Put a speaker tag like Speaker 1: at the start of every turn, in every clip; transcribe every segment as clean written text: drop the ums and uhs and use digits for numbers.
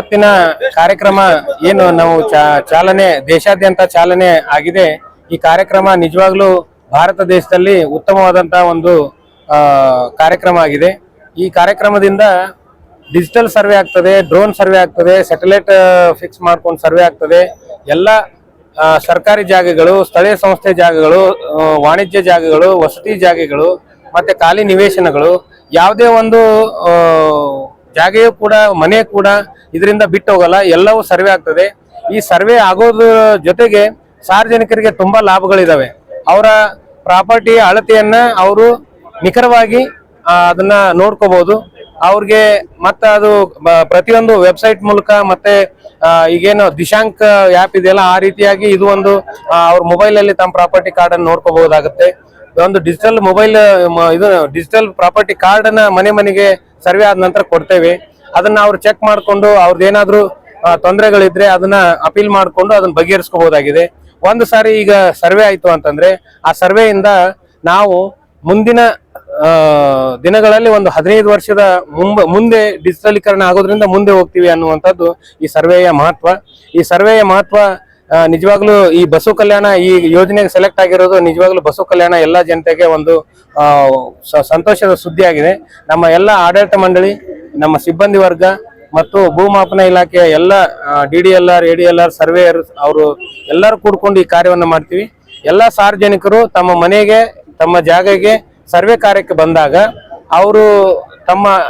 Speaker 1: ಇವತ್ತಿನ ಕಾರ್ಯಕ್ರಮ ಏನು ನಾವು ಚಾಲನೆ ದೇಶಾದ್ಯಂತ ಚಾಲನೆ ಆಗಿದೆ. ಈ ಕಾರ್ಯಕ್ರಮ ನಿಜವಾಗ್ಲೂ ಭಾರತ ದೇಶದಲ್ಲಿ ಉತ್ತಮವಾದಂತಹ ಒಂದು ಕಾರ್ಯಕ್ರಮ ಆಗಿದೆ. ಈ ಕಾರ್ಯಕ್ರಮದಿಂದ ಡಿಜಿಟಲ್ ಸರ್ವೆ ಆಗ್ತದೆ, ಡ್ರೋನ್ ಸರ್ವೆ ಆಗ್ತದೆ, ಸ್ಯಾಟಲೈಟ್ ಫಿಕ್ಸ್ ಮಾಡ್ಕೊಂಡು ಸರ್ವೆ ಆಗ್ತದೆ. ಎಲ್ಲ ಸರ್ಕಾರಿ ಜಾಗಗಳು, ಸ್ಥಳೀಯ ಸಂಸ್ಥೆ ಜಾಗಗಳು, ವಾಣಿಜ್ಯ ಜಾಗಗಳು, ವಸತಿ ಜಾಗಗಳು ಮತ್ತೆ ಖಾಲಿ ನಿವೇಶನಗಳು, ಯಾವುದೇ ಒಂದು ಜಾಗೆಯೂ ಕೂಡ ಮನೆ ಕೂಡ ಇದರಿಂದ ಬಿಟ್ಟು ಹೋಗಲ್ಲ, ಎಲ್ಲವೂ ಸರ್ವೆ ಆಗ್ತದೆ. ಈ ಸರ್ವೆ ಆಗೋದ್ರ ಜೊತೆಗೆ ಸಾರ್ವಜನಿಕರಿಗೆ ತುಂಬಾ ಲಾಭಗಳಿದಾವೆ. ಅವರ ಪ್ರಾಪರ್ಟಿ ಅಳತೆಯನ್ನ ಅವರು ನಿಖರವಾಗಿ ಅದನ್ನ ನೋಡ್ಕೋಬಹುದು. ಅವ್ರಿಗೆ ಮತ್ತೆ ಅದು ಪ್ರತಿಯೊಂದು ವೆಬ್ಸೈಟ್ ಮೂಲಕ ಮತ್ತೆ ಈಗೇನು ದಿಶಾಂಕ್ ಆ್ಯಪ್ ಇದೆಯಲ್ಲ, ಆ ರೀತಿಯಾಗಿ ಇದು ಒಂದು ಅವ್ರ ಮೊಬೈಲ್ ಅಲ್ಲಿ ತಮ್ಮ ಪ್ರಾಪರ್ಟಿ ಕಾರ್ಡ್ ಅನ್ನು ನೋಡ್ಕೋಬಹುದಾಗುತ್ತೆ. ಒಂದು ಡಿಜಿಟಲ್ ಮೊಬೈಲ್ ಇದು ಡಿಜಿಟಲ್ ಪ್ರಾಪರ್ಟಿ ಕಾರ್ಡ್ ಅನ್ನ ಮನೆ ಮನೆಗೆ ಸರ್ವೆ ಆದ ನಂತರ ಕೊಡ್ತೇವೆ. ಅದನ್ನ ಅವ್ರು ಚೆಕ್ ಮಾಡ್ಕೊಂಡು ಅವ್ರದ್ದೇನಾದ್ರೂ ತೊಂದರೆಗಳಿದ್ರೆ ಅದನ್ನ ಅಪೀಲ್ ಮಾಡ್ಕೊಂಡು ಅದನ್ನ ಬಗೆಹರಿಸ್ಕೋಬಹುದಾಗಿದೆ. ಒಂದು ಸಾರಿ ಈಗ ಸರ್ವೆ ಆಯ್ತು ಅಂತಂದ್ರೆ ಆ ಸರ್ವೆಯಿಂದ ನಾವು ಮುಂದಿನ ದಿನಗಳಲ್ಲಿ ಒಂದು 15 ವರ್ಷದ ಮುಂದೆ ಡಿಜಿಟಲೀಕರಣ ಆಗೋದ್ರಿಂದ ಮುಂದೆ ಹೋಗ್ತೀವಿ ಅನ್ನುವಂಥದ್ದು ಈ ಸರ್ವೆಯ ಮಹತ್ವ. ಈ ಸರ್ವೆಯ ಮಹತ್ವ ನಿಜವಾಗ್ಲೂ ಈ ಬಸವ ಕಲ್ಯಾಣ ಈ ಯೋಜನೆಗೆ ಸೆಲೆಕ್ಟ್ ಆಗಿರೋದು ನಿಜವಾಗ್ಲೂ ಬಸವ ಕಲ್ಯಾಣ ಎಲ್ಲ ಜನತೆಗೆ ಒಂದು ಸಂತೋಷದ ಸುದ್ದಿ ಆಗಿದೆ. ನಮ್ಮ ಎಲ್ಲ ಆಡಳಿತ ಮಂಡಳಿ, ನಮ್ಮ ಸಿಬ್ಬಂದಿ ವರ್ಗ ಮತ್ತು ಭೂಮಾಪನ ಇಲಾಖೆಯ ಎಲ್ಲ DDLR, ADLR, ಸರ್ವೇಯರ್ ಅವರು ಎಲ್ಲರೂ ಕೂಡ್ಕೊಂಡು ಈ ಕಾರ್ಯವನ್ನು ಮಾಡ್ತೀವಿ. ಎಲ್ಲ ಸಾರ್ವಜನಿಕರು ತಮ್ಮ ಮನೆಗೆ, ತಮ್ಮ ಜಾಗಗೆ ಸರ್ವೆ ಕಾರ್ಯಕ್ಕೆ ಬಂದಾಗ ಅವರು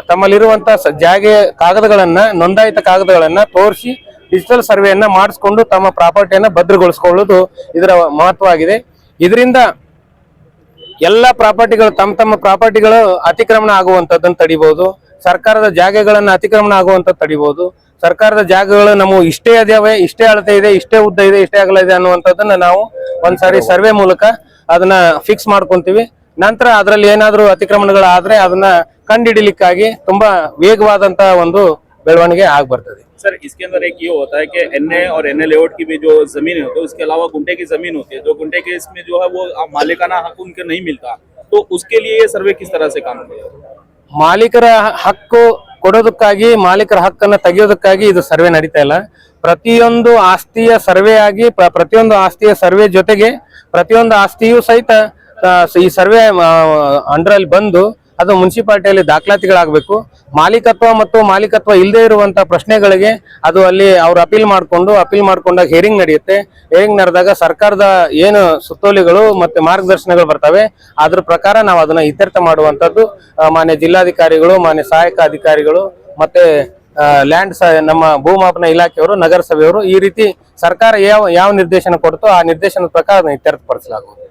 Speaker 1: ತಮ್ಮಲ್ಲಿರುವಂತ ಜಾಗೆ ಕಾಗದಗಳನ್ನ, ನೋಂದಾಯಿತ ಕಾಗದಗಳನ್ನ ತೋರಿಸಿ ಡಿಜಿಟಲ್ ಸರ್ವೆಯನ್ನ ಮಾಡಿಸ್ಕೊಂಡು ತಮ್ಮ ಪ್ರಾಪರ್ಟಿಯನ್ನ ಭದ್ರಗೊಳಿಸಿಕೊಳ್ಳುವುದು ಇದರ ಮಹತ್ವವಾಗಿದೆ. ಇದರಿಂದ ಎಲ್ಲ ಪ್ರಾಪರ್ಟಿಗಳು ತಮ್ಮ ಪ್ರಾಪರ್ಟಿಗಳು ಅತಿಕ್ರಮಣ ಆಗುವಂತದ್ದನ್ನು ತಡಿಬಹುದು. ಸರ್ಕಾರದ ಜಾಗಗಳನ್ನ ಅತಿಕ್ರಮಣ ಆಗುವಂತದ್ದು ತಡಿಬಹುದು. ಸರ್ಕಾರದ ಜಾಗಗಳು ನಮ್ಮ ಇಷ್ಟೇ ಅದಾವೆ, ಇಷ್ಟೇ ಅಳತೆ ಇದೆ, ಇಷ್ಟೇ ಉದ್ದ ಇದೆ, ಇಷ್ಟೇ ಅಗಲ ಇದೆ ಅನ್ನುವಂಥದ್ದನ್ನ ನಾವು ಒಂದ್ಸಾರಿ ಸರ್ವೆ ಮೂಲಕ ಅದನ್ನ ಫಿಕ್ಸ್ ಮಾಡ್ಕೊಂತೀವಿ. ನಂತರ ಅದರಲ್ಲಿ ಏನಾದ್ರೂ ಅತಿಕ್ರಮಣಗಳಾದ್ರೆ ಅದನ್ನ ಕಂಡುಹಿಡಿಲಿಕ್ಕಾಗಿ ತುಂಬಾ ವೇಗವಾದಂತಹ ಒಂದು ಬೆಳವಣಿಗೆ ಆಗಿ ಬರ್ತದೆ.
Speaker 2: सर, इसके अंदर एक ये होता है कि NA और NA लेआउट की भी जो जमीन होती है, उसके अलावा गुंठे की जमीन होती है, जो गुंठे के इसमें जो है वो मालिकाना हक उनके नहीं मिलता, तो उसके लिए ये सर्वे किस तरह से काम करेगा?
Speaker 1: ಮಾಲೀಕರ ಹಕ್ಕು ಕೊಡೋದಕ್ಕಾಗಿ, ಮಾಲೀಕರ ಹಕ್ಕನ್ನು ತೆಗೆಯೋದಕ್ಕಾಗಿ ಇದು ಸರ್ವೆ ನಡೀತಾ ಇಲ್ಲ. ಪ್ರತಿಯೊಂದು ಆಸ್ತಿಯ ಸರ್ವೆ ಆಗಿ, ಪ್ರತಿಯೊಂದು ಆಸ್ತಿಯ ಸರ್ವೆ ಜೊತೆಗೆ ಪ್ರತಿಯೊಂದು ಆಸ್ತಿಯೂ ಸಹಿತ ಈ ಸರ್ವೆ ಅಂಡರಲ್ಲಿ ಬಂದು ಅದು ಮುನ್ಸಿಪಾಲಿಟಿಯಲ್ಲಿ ದಾಖಲಾತಿಗಳಾಗಬೇಕು. ಮಾಲೀಕತ್ವ ಮತ್ತು ಮಾಲೀಕತ್ವ ಇಲ್ಲದೆ ಇರುವಂತಹ ಪ್ರಶ್ನೆಗಳಿಗೆ ಅದು ಅಲ್ಲಿ ಅವ್ರು ಅಪೀಲ್ ಮಾಡ್ಕೊಂಡಾಗ ಹಿಯರಿಂಗ್ ನಡೆಯುತ್ತೆ. ಹಿಯರಿಂಗ್ ನಡೆದಾಗ ಸರ್ಕಾರದ ಏನು ಸುತ್ತೋಲೆಗಳು ಮತ್ತೆ ಮಾರ್ಗದರ್ಶನಗಳು ಬರ್ತವೆ, ಅದ್ರ ಪ್ರಕಾರ ನಾವು ಅದನ್ನ ಇತ್ಯರ್ಥ ಮಾಡುವಂತದ್ದು ಮಾನ್ಯ ಜಿಲ್ಲಾಧಿಕಾರಿಗಳು, ಮಾನ್ಯ ಸಹಾಯಕ ಅಧಿಕಾರಿಗಳು ಮತ್ತೆ ಲ್ಯಾಂಡ್ ನಮ್ಮ ಭೂಮಾಪನ ಇಲಾಖೆಯವರು, ನಗರಸಭೆಯವರು ಈ ರೀತಿ ಸರ್ಕಾರ ಯಾವ ನಿರ್ದೇಶನ ಕೊಡ್ತೋ ಆ ನಿರ್ದೇಶನದ ಪ್ರಕಾರ ಅದನ್ನ ಇತ್ಯರ್ಥಪಡಿಸಲಾಗುವುದು.